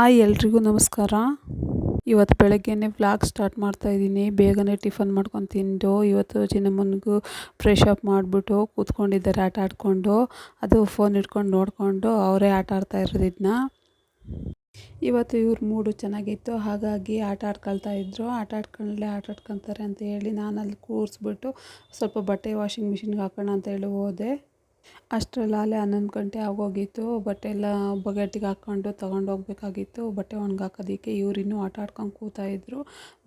Hi ಎಲ್ರಿಗೂ ನಮಸ್ಕಾರ. ಇವತ್ತು ಬೆಳಗ್ಗೆನೇ ವ್ಲಾಗ್ ಸ್ಟಾರ್ಟ್ ಮಾಡ್ತಾಯಿದ್ದೀನಿ. ಬೇಗನೆ ಟಿಫನ್ ಮಾಡ್ಕೊಂಡು ತಿಂದು ಇವತ್ತು ಚಿನ್ನಮ್ಮನಿಗೂ ಫ್ರೆಶ್ ಅಪ್ ಮಾಡಿಬಿಟ್ಟು ಕೂತ್ಕೊಂಡಿದ್ದಾರೆ ಆಟ ಆಡಿಕೊಂಡು. ಅದು ಫೋನ್ ಇಟ್ಕೊಂಡು ನೋಡಿಕೊಂಡು ಅವರೇ ಆಟ ಆಡ್ತಾ ಇರೋದಿದ್ನ. ಇವತ್ತು ಇವ್ರ ಮೂಡು ಚೆನ್ನಾಗಿತ್ತು, ಹಾಗಾಗಿ ಆಟ ಆಡ್ಕೊಳ್ತಾಯಿದ್ರು. ಆಟ ಆಡ್ಕೊತಾರೆ ಅಂತ ಹೇಳಿ ನಾನು ಅಲ್ಲಿ ಕೂರಿಸ್ಬಿಟ್ಟು ಸ್ವಲ್ಪ ಬಟ್ಟೆ ವಾಷಿಂಗ್ ಮಿಷಿನ್ಗೆ ಹಾಕೋಣ ಅಂತ ಹೇಳಿ ಹೋದೆ. ಅಷ್ಟರಲ್ಲಿ 11 ಗಂಟೆ ಆಗೋಗಿತ್ತು. ಬಟ್ಟೆ ಎಲ್ಲ ಬಕೆಟಿಗೆ ಹಾಕ್ಕೊಂಡು ತೊಗೊಂಡು ಹೋಗ್ಬೇಕಾಗಿತ್ತು. ಬಟ್ಟೆ ಒಣಗಾಕೋದಕ್ಕೆ ಇವ್ರು ಇನ್ನೂ ಆಟ ಆಡ್ಕೊಂಡು ಕೂತಾಯಿದ್ರು.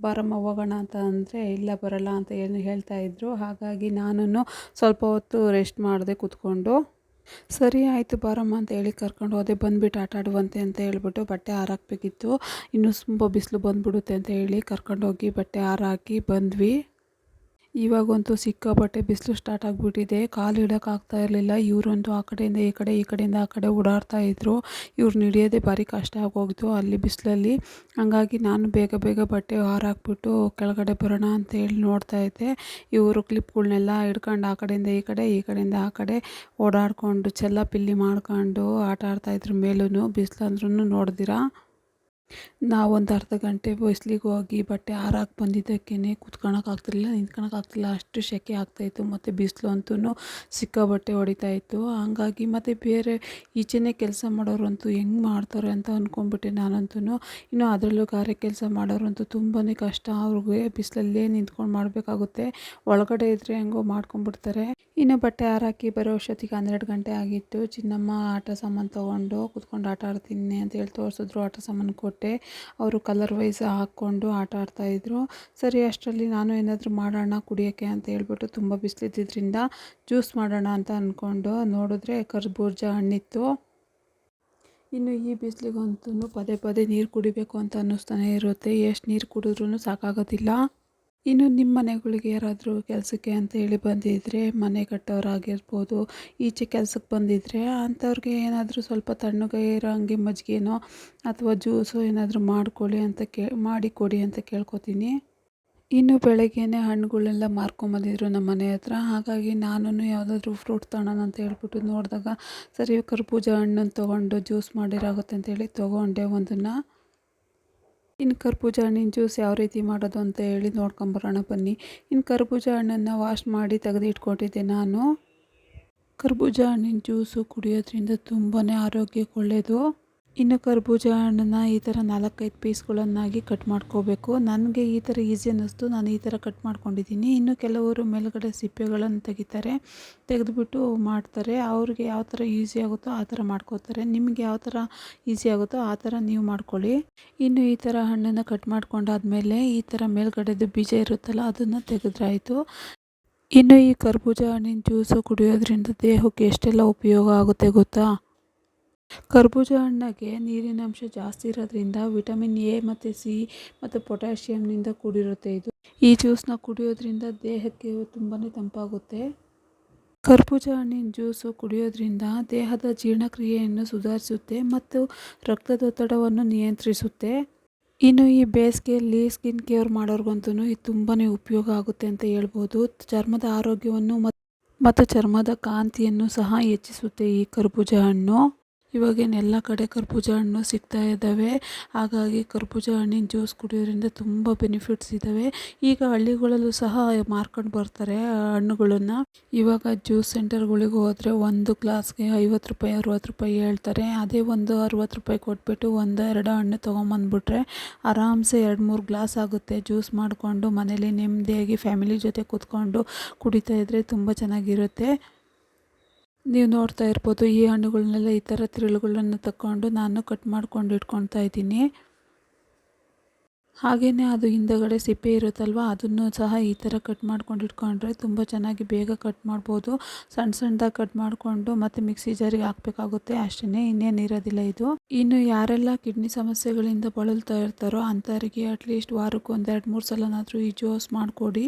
ಬಾರಮ್ಮ ಹೋಗೋಣ ಅಂತ ಅಂದರೆ ಇಲ್ಲ ಬರೋಲ್ಲ ಅಂತ ಏನು ಹೇಳ್ತಾಯಿದ್ರು. ಹಾಗಾಗಿ ನಾನು ಸ್ವಲ್ಪ ಹೊತ್ತು ರೆಸ್ಟ್ ಮಾಡಿದೆ ಕೂತ್ಕೊಂಡು. ಸರಿ ಆಯಿತು ಬಾರಮ್ಮ ಅಂತ ಹೇಳಿ ಕರ್ಕೊಂಡು ಹೋದೆ. ಬಂದುಬಿಟ್ಟು ಆಟ ಆಡುವಂತೆ ಅಂತ ಹೇಳ್ಬಿಟ್ಟು ಬಟ್ಟೆ ಹಾರಾಕಬೇಕಿತ್ತು. ಇನ್ನೂ ತುಂಬ ಬಿಸಿಲು ಬಂದುಬಿಡುತ್ತೆ ಅಂತ ಹೇಳಿ ಕರ್ಕೊಂಡೋಗಿ ಬಟ್ಟೆ ಹಾರಾಕಿ ಬಂದ್ವಿ. ಇವಾಗಂತೂ ಸಿಕ್ಕಾಪಟ್ಟೆ ಬಿಸಿಲು ಸ್ಟಾರ್ಟ್ ಆಗಿಬಿಟ್ಟಿದೆ. ಕಾಲು ಇಡೋಕ್ಕಾಗ್ತಾ ಇರಲಿಲ್ಲ. ಇವರಂತೂ ಆ ಕಡೆಯಿಂದ ಈ ಕಡೆ, ಈ ಕಡೆಯಿಂದ ಆ ಕಡೆ ಓಡಾಡ್ತಾಯಿದ್ರು. ಇವ್ರನ್ನ ಹಿಡಿಯೋದೇ ಭಾರಿ ಕಷ್ಟ ಆಗೋಗಿತ್ತು ಅಲ್ಲಿ ಬಿಸಿಲಲ್ಲಿ. ಹಂಗಾಗಿ ನಾನು ಬೇಗ ಬಟ್ಟೆ ಹಾರಾಕ್ಬಿಟ್ಟು ಕೆಳಗಡೆ ಬರೋಣ ಅಂತ ಹೇಳಿ ನೋಡ್ತಾಯಿದ್ದೆ. ಇವರು ಕ್ಲಿಪ್ಗಳನ್ನೆಲ್ಲ ಹಿಡ್ಕೊಂಡು ಆ ಕಡೆಯಿಂದ ಈ ಕಡೆ, ಈ ಕಡೆಯಿಂದ ಆ ಕಡೆ ಓಡಾಡಿಕೊಂಡು ಚೆಲ್ಲಾಪಿಲ್ಲಿ ಮಾಡ್ಕೊಂಡು ಆಟ ಆಡ್ತಾಯಿದ್ರು. ಮೇಲೂ ಬಿಸಿಲಂದ್ರೂ ನೋಡಿದಿರಾ. ನಾವೊಂದು ಅರ್ಧ ಗಂಟೆ ಬಿಸ್ಲಿಗೆ ಹೋಗಿ ಬಟ್ಟೆ ಹಾರಾಕಿ ಬಂದಿದ್ದಕ್ಕೇ ಕೂತ್ಕೊಳ್ಳೋಕ್ಕಾಗ್ತಿರ್ಲಿಲ್ಲ, ನಿಂತ್ಕೊಳ್ಳೋಕ್ಕಾಗ್ತಿಲ್ಲ, ಅಷ್ಟು ಸೆಕೆ ಆಗ್ತಾಯಿತ್ತು. ಮತ್ತು ಬಿಸಿಲು ಅಂತೂ ಸಿಕ್ಕಾಪಟ್ಟೆ ಹೊಡಿತಾಯಿತ್ತು. ಹಂಗಾಗಿ ಮತ್ತು ಬೇರೆ ಈಚೆನೇ ಕೆಲಸ ಮಾಡೋರಂತೂ ಹೆಂಗೆ ಮಾಡ್ತಾರೆ ಅಂತ ಅಂದ್ಕೊಂಡ್ಬಿಟ್ಟೆ ನಾನಂತೂ. ಇನ್ನು ಅದರಲ್ಲೂ ಗಾರೆ ಕೆಲಸ ಮಾಡೋರಂತೂ ತುಂಬಾ ಕಷ್ಟ. ಅವ್ರಿಗೆ ಬಿಸಿಲಲ್ಲೇ ನಿಂತ್ಕೊಂಡು ಮಾಡಬೇಕಾಗುತ್ತೆ. ಒಳಗಡೆ ಇದ್ದರೆ ಹೆಂಗೋ ಮಾಡ್ಕೊಂಡ್ಬಿಡ್ತಾರೆ. ಇನ್ನು ಬಟ್ಟೆ ಹಾರಾಕಿ ಬರೋ ಅಷ್ಟೊತ್ತಿಗೆ 12 ಗಂಟೆ ಆಗಿತ್ತು. ಚಿನ್ನಮ್ಮ ಆಟ ಸಾಮಾನು ತೊಗೊಂಡು ಕೂತ್ಕೊಂಡು ಆಟ ಆಡ್ತೀನಿ ಅಂತ ಹೇಳಿ ತೋರಿಸಿದ್ರು. ಆಟ ಸಾಮಾನು ಕೊಟ್ಟೆ. ಅವರು ಕಲರ್ ವೈಸ್ ಹಾಕ್ಕೊಂಡು ಆಟ ಆಡ್ತಾಯಿದ್ರು. ಸರಿ ಅಷ್ಟರಲ್ಲಿ ನಾನು ಏನಾದರೂ ಮಾಡೋಣ ಕುಡಿಯೋಕ್ಕೆ ಅಂತ ಹೇಳ್ಬಿಟ್ಟು ತುಂಬ ಬಿಸಿಲಿದ್ದಿದ್ದರಿಂದ ಜ್ಯೂಸ್ ಮಾಡೋಣ ಅಂತ ಅಂದ್ಕೊಂಡು ನೋಡಿದ್ರೆ ಕರ್ಬೂಜ ಹಣ್ಣಿತ್ತು. ಇನ್ನು ಈ ಬಿಸಿಲಿಗಂತೂ ಪದೇ ನೀರು ಕುಡಿಬೇಕು ಅಂತ ಅನ್ನಿಸ್ತಾನೆ ಇರುತ್ತೆ. ಎಷ್ಟು ನೀರು ಕುಡಿದ್ರೂ ಸಾಕಾಗೋದಿಲ್ಲ. ಇನ್ನು ನಿಮ್ಮ ಮನೆಗಳಿಗೆ ಯಾರಾದರೂ ಕೆಲಸಕ್ಕೆ ಅಂತ ಹೇಳಿ ಬಂದಿದ್ದರೆ, ಮನೆ ಕಟ್ಟೋರಾಗಿರ್ಬೋದು, ಈಚೆ ಕೆಲಸಕ್ಕೆ ಬಂದಿದ್ದರೆ ಅಂಥವ್ರಿಗೆ ಏನಾದರೂ ಸ್ವಲ್ಪ ತಣ್ಣಗೆ ಇರೋ ಹಂಗೆ ಮಜ್ಜಿಗೆನೋ ಅಥವಾ ಜ್ಯೂಸೋ ಏನಾದರೂ ಮಾಡಿ ಕೊಡಿ ಅಂತ ಕೇಳ್ಕೊತೀನಿ. ಇನ್ನು ಬೆಳಗ್ಗೆನೇ ಹಣ್ಣುಗಳೆಲ್ಲ ಮಾರ್ಕೊಂಬಂದಿದ್ರು ನಮ್ಮ ಮನೆ ಹತ್ರ. ಹಾಗಾಗಿ ನಾನು ಯಾವುದಾದ್ರೂ ಫ್ರೂಟ್ ತಗೊಳ್ಳೋಣ ಅಂತ ಹೇಳ್ಬಿಟ್ಟು ನೋಡಿದಾಗ ಸರಿ ಕರ್ಬೂಜ ಹಣ್ಣನ್ನು ತೊಗೊಂಡು ಜ್ಯೂಸ್ ಮಾಡಿರಾಗುತ್ತೆ ಅಂತೇಳಿ ತೊಗೊಂಡೆ ಒಂದನ್ನು. ಇನ್ನು ಕರ್ಬೂಜ ಹಣ್ಣಿನ ಜ್ಯೂಸ್ ಯಾವ ರೀತಿ ಮಾಡೋದು ಅಂತ ಹೇಳಿ ನೋಡ್ಕೊಂಬರೋಣ ಬನ್ನಿ. ಇನ್ನು ಕರ್ಬೂಜ ಹಣ್ಣನ್ನು ವಾಶ್ ಮಾಡಿ ತೆಗೆದಿಟ್ಕೊಂಡಿದ್ದೆ ನಾನು. ಕರ್ಬೂಜ ಹಣ್ಣಿನ ಜ್ಯೂಸು ಕುಡಿಯೋದ್ರಿಂದ ತುಂಬಾ ಆರೋಗ್ಯಕ್ಕೆ ಒಳ್ಳೆಯದು. ಇನ್ನು ಕರ್ಬೂಜ ಹಣ್ಣನ್ನು ಈ ಥರ 4-5 ಪೀಸ್ಗಳನ್ನಾಗಿ ಕಟ್ ಮಾಡ್ಕೋಬೇಕು. ನನಗೆ ಈ ಥರ ಈಸಿ ಅನ್ನಿಸ್ತು, ನಾನು ಈ ಥರ ಕಟ್ ಮಾಡ್ಕೊಂಡಿದ್ದೀನಿ. ಇನ್ನು ಕೆಲವರು ಮೇಲ್ಗಡೆ ಸಿಪ್ಪೆಗಳನ್ನು ತೆಗೆದುಬಿಟ್ಟು ಮಾಡ್ತಾರೆ. ಅವ್ರಿಗೆ ಯಾವ ಥರ ಈಸಿ ಆಗುತ್ತೋ ಆ ಥರ ಮಾಡ್ಕೋತಾರೆ. ನಿಮಗೆ ಯಾವ ಥರ ಈಸಿ ಆಗುತ್ತೋ ಆ ಥರ ನೀವು ಮಾಡ್ಕೊಳ್ಳಿ. ಇನ್ನು ಈ ಥರ ಹಣ್ಣನ್ನು ಕಟ್ ಮಾಡ್ಕೊಂಡಾದ್ಮೇಲೆ ಈ ಥರ ಮೇಲ್ಗಡೆದು ಬೀಜ ಇರುತ್ತಲ್ಲ ಅದನ್ನು ತೆಗೆದ್ರಾಯಿತು. ಇನ್ನು ಈ ಕರ್ಬೂಜ ಹಣ್ಣಿನ ಜ್ಯೂಸು ಕುಡಿಯೋದ್ರಿಂದ ದೇಹಕ್ಕೆ ಎಷ್ಟೆಲ್ಲ ಉಪಯೋಗ ಆಗುತ್ತೆ ಗೊತ್ತಾ. ಕರ್ಬೂಜ ಹಣ್ಣಿಗೆ ನೀರಿನ ಅಂಶ ಜಾಸ್ತಿ ಇರೋದ್ರಿಂದ ವಿಟಮಿನ್ ಎ ಮತ್ತು ಸಿ ಮತ್ತು ಪೊಟ್ಯಾಷಿಯಮ್ನಿಂದ ಕೂಡಿರುತ್ತೆ ಇದು. ಈ ಜ್ಯೂಸನ್ನ ಕುಡಿಯೋದ್ರಿಂದ ದೇಹಕ್ಕೆ ತುಂಬಾ ತಂಪಾಗುತ್ತೆ. ಕರ್ಬೂಜ ಹಣ್ಣಿನ ಜ್ಯೂಸು ಕುಡಿಯೋದ್ರಿಂದ ದೇಹದ ಜೀರ್ಣಕ್ರಿಯೆಯನ್ನು ಸುಧಾರಿಸುತ್ತೆ ಮತ್ತು ರಕ್ತದೊತ್ತಡವನ್ನು ನಿಯಂತ್ರಿಸುತ್ತೆ. ಇನ್ನು ಈ ಬೇಸಿಗೆಯಲ್ಲಿ ಸ್ಕಿನ್ ಕೇರ್ ಮಾಡೋರ್ಗಂತೂ ಇದು ತುಂಬಾ ಉಪಯೋಗ ಆಗುತ್ತೆ ಅಂತ ಹೇಳ್ಬೋದು. ಚರ್ಮದ ಆರೋಗ್ಯವನ್ನು ಮತ್ತು ಚರ್ಮದ ಕಾಂತಿಯನ್ನು ಸಹ ಹೆಚ್ಚಿಸುತ್ತೆ ಈ ಕರ್ಬೂಜ ಹಣ್ಣು. ಇವಾಗೇನೆಲ್ಲ ಕಡೆ ಕರ್ಬೂಜ ಹಣ್ಣು ಸಿಗ್ತಾ ಇದ್ದಾವೆ. ಹಾಗಾಗಿ ಕರ್ಬೂಜ ಹಣ್ಣಿನ ಜ್ಯೂಸ್ ಕುಡಿಯೋದ್ರಿಂದ ತುಂಬ ಬೆನಿಫಿಟ್ಸ್ ಇದ್ದಾವೆ. ಈಗ ಹಳ್ಳಿಗಳಲ್ಲೂ ಸಹ ಮಾರ್ಕೊಂಡು ಬರ್ತಾರೆ ಹಣ್ಣುಗಳನ್ನು. ಇವಾಗ ಜ್ಯೂಸ್ ಸೆಂಟರ್ಗಳಿಗೆ ಹೋದರೆ ಒಂದು ಗ್ಲಾಸ್ಗೆ 50 ರೂಪಾಯಿ 60 ರೂಪಾಯಿ ಹೇಳ್ತಾರೆ. ಅದೇ ಒಂದು 60 ರೂಪಾಯಿ ಕೊಟ್ಬಿಟ್ಟು 1-2 ಹಣ್ಣು ತೊಗೊಂಬಂದ್ಬಿಟ್ರೆ ಆರಾಮ್ಸೆ 2-3 ಗ್ಲಾಸ್ ಆಗುತ್ತೆ. ಜ್ಯೂಸ್ ಮಾಡಿಕೊಂಡು ಮನೇಲಿ ನೆಮ್ಮದಿಯಾಗಿ ಫ್ಯಾಮಿಲಿ ಜೊತೆ ಕೂತ್ಕೊಂಡು ಕುಡಿತಾ ಇದ್ದರೆ ತುಂಬ ಚೆನ್ನಾಗಿರುತ್ತೆ. ನೀವು ನೋಡ್ತಾ ಇರ್ಬೋದು ಈ ಹಣ್ಣುಗಳನ್ನೆಲ್ಲ ಈ ಥರ ತಿರುಳುಗಳನ್ನು ತಗೊಂಡು ನಾನು ಕಟ್ ಮಾಡ್ಕೊಂಡು ಇಟ್ಕೊಳ್ತಾ ಇದ್ದೀನಿ. ಹಾಗೆಯೇ ಅದು ಹಿಂದಗಡೆ ಸಿಪ್ಪೆ ಇರುತ್ತಲ್ವ ಅದನ್ನು ಸಹ ಈ ಥರ ಕಟ್ ಮಾಡ್ಕೊಂಡು ಇಟ್ಕೊಂಡ್ರೆ ತುಂಬ ಚೆನ್ನಾಗಿ ಬೇಗ ಕಟ್ ಮಾಡ್ಬೋದು. ಸಣ್ಣದಾಗಿ ಕಟ್ ಮಾಡಿಕೊಂಡು ಮತ್ತು ಮಿಕ್ಸಿ ಜಾರಿಗೆ ಹಾಕಬೇಕಾಗುತ್ತೆ ಅಷ್ಟೇ, ಇನ್ನೇನಿರೋದಿಲ್ಲ ಇದು. ಇನ್ನು ಯಾರೆಲ್ಲ ಕಿಡ್ನಿ ಸಮಸ್ಯೆಗಳಿಂದ ಬಳಲ್ತಾ ಇರ್ತಾರೋ ಅಂಥವ್ರಿಗೆ ಅಟ್ಲೀಸ್ಟ್ ವಾರಕ್ಕೆ 1-2-3 ಸಲನಾದರೂ ಈ ಜ್ಯೂಸ್ ಮಾಡಿಕೊಡಿ.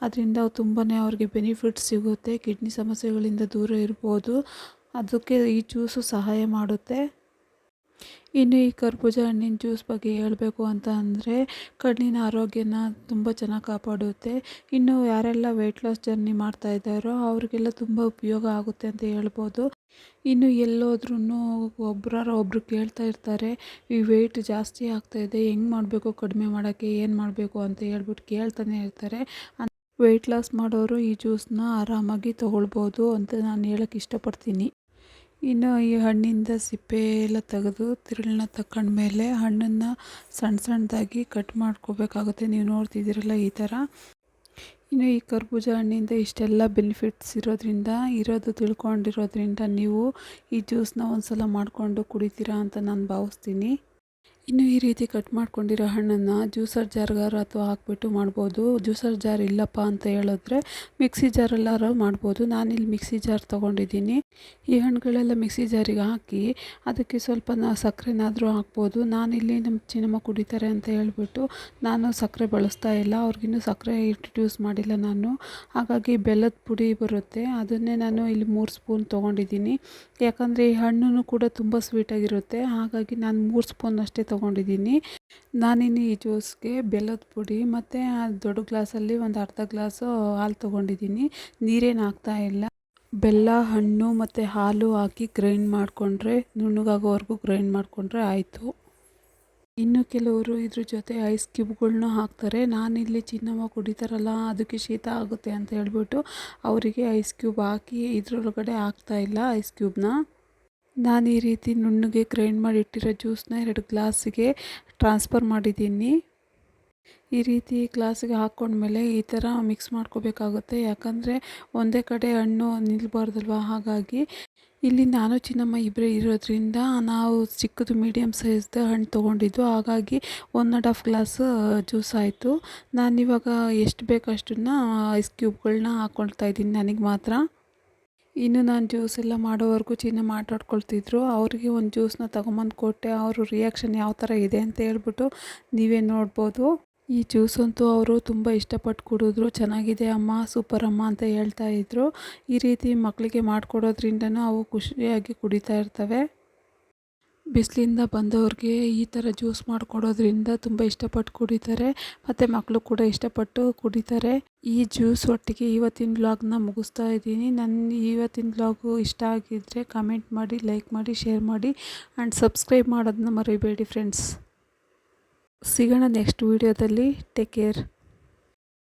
ಅದರಿಂದ ತುಂಬಾ ಅವ್ರಿಗೆ ಬೆನಿಫಿಟ್ಸ್ ಸಿಗುತ್ತೆ. ಕಿಡ್ನಿ ಸಮಸ್ಯೆಗಳಿಂದ ದೂರ ಇರ್ಬೋದು. ಅದಕ್ಕೆ ಈ ಜ್ಯೂಸು ಸಹಾಯ ಮಾಡುತ್ತೆ. ಇನ್ನು ಈ ಕರ್ಬೂಜ ಹಣ್ಣಿನ ಜ್ಯೂಸ್ ಬಗ್ಗೆ ಹೇಳಬೇಕು ಅಂತ ಅಂದರೆ ಕಣ್ಣಿನ ಆರೋಗ್ಯನ ತುಂಬ ಚೆನ್ನಾಗಿ ಕಾಪಾಡುತ್ತೆ. ಇನ್ನು ಯಾರೆಲ್ಲ ವೆಯ್ಟ್ ಲಾಸ್ ಜರ್ನಿ ಮಾಡ್ತಾ ಇದ್ದಾರೋ ಅವ್ರಿಗೆಲ್ಲ ತುಂಬ ಉಪಯೋಗ ಆಗುತ್ತೆ ಅಂತ ಹೇಳ್ಬೋದು. ಇನ್ನು ಎಲ್ಲೋದ್ರೂ ಒಬ್ಬರು ಕೇಳ್ತಾ ಇರ್ತಾರೆ, ಈ ವೆಯ್ಟ್ ಜಾಸ್ತಿ ಆಗ್ತಾಯಿದೆ, ಹೆಂಗೆ ಮಾಡಬೇಕು ಕಡಿಮೆ ಮಾಡೋಕ್ಕೆ, ಏನು ಮಾಡಬೇಕು ಅಂತ ಹೇಳ್ಬಿಟ್ಟು ಕೇಳ್ತಾನೆ ಇರ್ತಾರೆ. ವೆಯ್ಟ್ ಲಾಸ್ ಮಾಡೋರು ಈ ಜ್ಯೂಸನ್ನ ಆರಾಮಾಗಿ ತೊಗೊಳ್ಬೋದು ಅಂತ ನಾನು ಹೇಳೋಕ್ಕೆ ಇಷ್ಟಪಡ್ತೀನಿ. ಇನ್ನು ಈ ಹಣ್ಣಿಂದ ಸಿಪ್ಪೆ ಎಲ್ಲ ತೆಗೆದು ತಿರುಳನ್ನ ತಗೊಂಡ್ಮೇಲೆ ಹಣ್ಣನ್ನು ಸಣ್ಣ ಸಣ್ಣದಾಗಿ ಕಟ್ ಮಾಡ್ಕೋಬೇಕಾಗುತ್ತೆ. ನೀವು ನೋಡ್ತಿದ್ದೀರಲ್ಲ ಈ ಥರ. ಇನ್ನು ಈ ಕರ್ಬೂಜ ಹಣ್ಣಿಂದ ಇಷ್ಟೆಲ್ಲ ಬೆನಿಫಿಟ್ಸ್ ತಿಳ್ಕೊಂಡಿರೋದ್ರಿಂದ ನೀವು ಈ ಜ್ಯೂಸನ್ನ ಒಂದು ಸಲ ಮಾಡಿಕೊಂಡು ಕುಡಿತೀರಾ ಅಂತ ನಾನು ಭಾವಿಸ್ತೀನಿ. ಇನ್ನು ಈ ರೀತಿ ಕಟ್ ಮಾಡ್ಕೊಂಡಿರೋ ಹಣ್ಣನ್ನು ಜ್ಯೂಸರ್ ಜಾರ್ಗಾರ ಅಥವಾ ಹಾಕ್ಬಿಟ್ಟು ಮಾಡ್ಬೋದು. ಜ್ಯೂಸರ್ ಜಾರ್ ಇಲ್ಲಪ್ಪ ಅಂತ ಹೇಳಿದ್ರೆ ಮಿಕ್ಸಿ ಜಾರಲ್ಲಾರು ಮಾಡ್ಬೋದು. ನಾನಿಲ್ಲಿ ಮಿಕ್ಸಿ ಜಾರ್ ತೊಗೊಂಡಿದ್ದೀನಿ. ಈ ಹಣ್ಣುಗಳೆಲ್ಲ ಮಿಕ್ಸಿ ಜಾರಿಗೆ ಹಾಕಿ ಅದಕ್ಕೆ ಸ್ವಲ್ಪ ಸಕ್ಕರೆನಾದರೂ ಹಾಕ್ಬೋದು. ನಾನಿಲ್ಲಿ ನಮ್ಮ ಚಿನ್ನಮ್ಮ ಕುಡಿತಾರೆ ಅಂತ ಹೇಳ್ಬಿಟ್ಟು ನಾನು ಸಕ್ಕರೆ ಬಳಸ್ತಾ ಇಲ್ಲ. ಅವ್ರಿಗಿನ್ನೂ ಸಕ್ಕರೆ ಇಂಟ್ರಡ್ಯೂಸ್ ಮಾಡಿಲ್ಲ ನಾನು. ಹಾಗಾಗಿ ಬೆಲ್ಲದ ಪುಡಿ ಬರುತ್ತೆ, ಅದನ್ನೇ ನಾನು ಇಲ್ಲಿ 3 ಸ್ಪೂನ್ ತೊಗೊಂಡಿದ್ದೀನಿ. ಯಾಕಂದರೆ ಈ ಹಣ್ಣು ಕೂಡ ತುಂಬ ಸ್ವೀಟಾಗಿರುತ್ತೆ. ಹಾಗಾಗಿ ನಾನು 3 ಸ್ಪೂನ್ ಅಷ್ಟೇ ತೊಗೊಂಡಿದ್ದೀನಿ. ನಾನಿನ್ನು ಈ ಜ್ಯೂಸ್ಗೆ ಬೆಲ್ಲದ ಪುಡಿ ಮತ್ತು ದೊಡ್ಡ ಗ್ಲಾಸಲ್ಲಿ ಒಂದು ಅರ್ಧ ಗ್ಲಾಸು ಹಾಲು ತೊಗೊಂಡಿದ್ದೀನಿ. ನೀರೇನು ಹಾಕ್ತಾ ಇಲ್ಲ. ಬೆಲ್ಲ, ಹಣ್ಣು ಮತ್ತು ಹಾಲು ಹಾಕಿ ಗ್ರೈಂಡ್ ಮಾಡಿಕೊಂಡ್ರೆ, ನುಣ್ಣಗಾಗೋವರೆಗೂ ಗ್ರೈಂಡ್ ಮಾಡಿಕೊಂಡ್ರೆ ಆಯಿತು. ಇನ್ನು ಕೆಲವರು ಇದ್ರ ಜೊತೆ ಐಸ್ ಕ್ಯೂಬ್ಗಳ್ನ ಹಾಕ್ತಾರೆ. ನಾನಿಲ್ಲಿ ಚಿನ್ನಮ್ಮ ಕುಡಿತಾರಲ್ಲ ಅದಕ್ಕೆ ಶೀತ ಆಗುತ್ತೆ ಅಂತ ಹೇಳ್ಬಿಟ್ಟು ಅವರಿಗೆ ಐಸ್ ಕ್ಯೂಬ್ ಹಾಕಿ ಇದ್ರೊಳಗಡೆ ಹಾಕ್ತಾಯಿಲ್ಲ ಐಸ್ ಕ್ಯೂಬ್ನ. ನಾನು ಈ ರೀತಿ ನುಣ್ಣಗೆ ಗ್ರೈಂಡ್ ಮಾಡಿ ಇಟ್ಟಿರೋ ಜ್ಯೂಸನ್ನ 2 ಗ್ಲಾಸಿಗೆ ಟ್ರಾನ್ಸ್ಫರ್ ಮಾಡಿದ್ದೀನಿ. ಈ ರೀತಿ ಗ್ಲಾಸಿಗೆ ಹಾಕ್ಕೊಂಡ್ಮೇಲೆ ಈ ಥರ ಮಿಕ್ಸ್ ಮಾಡ್ಕೋಬೇಕಾಗುತ್ತೆ. ಯಾಕಂದರೆ ಒಂದೇ ಕಡೆ ಹಣ್ಣು ನಿಲ್ಲಬಾರ್ದಲ್ವ. ಹಾಗಾಗಿ ಇಲ್ಲಿ ನಾನು ಚಿನ್ನಮ್ಮ ಇಬ್ಬರೇ ಇರೋದ್ರಿಂದ ನಾವು ಚಿಕ್ಕದು ಮೀಡಿಯಮ್ ಸೈಜ್ದು ಹಣ್ಣು ತೊಗೊಂಡಿದ್ದು. ಹಾಗಾಗಿ 1.5 ಗ್ಲಾಸ್ ಜ್ಯೂಸ್ ಆಯಿತು. ನಾನಿವಾಗ ಎಷ್ಟು ಬೇಕು ಅಷ್ಟನ್ನು ಐಸ್ ಕ್ಯೂಬ್ಗಳನ್ನ ಹಾಕ್ಕೊಳ್ತಾ ಇದ್ದೀನಿ ನನಗೆ ಮಾತ್ರ. ಇನ್ನು ನಾನು ಜ್ಯೂಸ್ ಎಲ್ಲ ಮಾಡೋವರೆಗೂ ಚಿನ್ನಮ್ಮ ಆಟಾಡ್ಕೊಳ್ತಿದ್ರು. ಅವರಿಗೆ ಒಂದು ಜ್ಯೂಸನ್ನ ತೊಗೊಂಬಂದು ಕೊಟ್ಟೆ. ಅವರು ರಿಯಾಕ್ಷನ್ ಯಾವ ಥರ ಇದೆ ಅಂತ ಹೇಳ್ಬಿಟ್ಟು ನೀವೇ ನೋಡ್ಬೋದು. ಈ ಜ್ಯೂಸ್ ಅಂತೂ ಅವರು ತುಂಬ ಇಷ್ಟಪಟ್ಟು ಕುಡಿದ್ರು. ಚೆನ್ನಾಗಿದೆ ಅಮ್ಮ, ಸೂಪರ್ ಅಮ್ಮ ಅಂತ ಹೇಳ್ತಾಯಿದ್ರು. ಈ ರೀತಿ ಮಕ್ಕಳಿಗೆ ಮಾಡಿಕೊಡೋದ್ರಿಂದನೂ ಅವು ಖುಷಿಯಾಗಿ ಕುಡಿತಾ ಇರ್ತವೆ. ಬಿಸಿಲಿಂದ ಬಂದವ್ರಿಗೆ ಈ ಥರ ಜ್ಯೂಸ್ ಮಾಡಿಕೊಡೋದ್ರಿಂದ ತುಂಬ ಇಷ್ಟಪಟ್ಟು ಕುಡಿತಾರೆ ಮತ್ತು ಮಕ್ಕಳು ಕೂಡ ಇಷ್ಟಪಟ್ಟು ಕುಡಿತಾರೆ. ಈ ಜ್ಯೂಸ್ ಒಟ್ಟಿಗೆ ಇವತ್ತಿನ ವ್ಲಾಗ್ನ ಮುಗಿಸ್ತಾ ಇದ್ದೀನಿ. ನನ್ನ ಇವತ್ತಿನ ವ್ಲಾಗು ಇಷ್ಟ ಆಗಿದ್ದರೆ ಕಮೆಂಟ್ ಮಾಡಿ, ಲೈಕ್ ಮಾಡಿ, ಶೇರ್ ಮಾಡಿ ಆ್ಯಂಡ್ ಸಬ್ಸ್ಕ್ರೈಬ್ ಮಾಡೋದನ್ನ ಮರಿಬೇಡಿ ಫ್ರೆಂಡ್ಸ್. ಸಿಗೋಣ ನೆಕ್ಸ್ಟ್ ವೀಡಿಯೋದಲ್ಲಿ. Take care.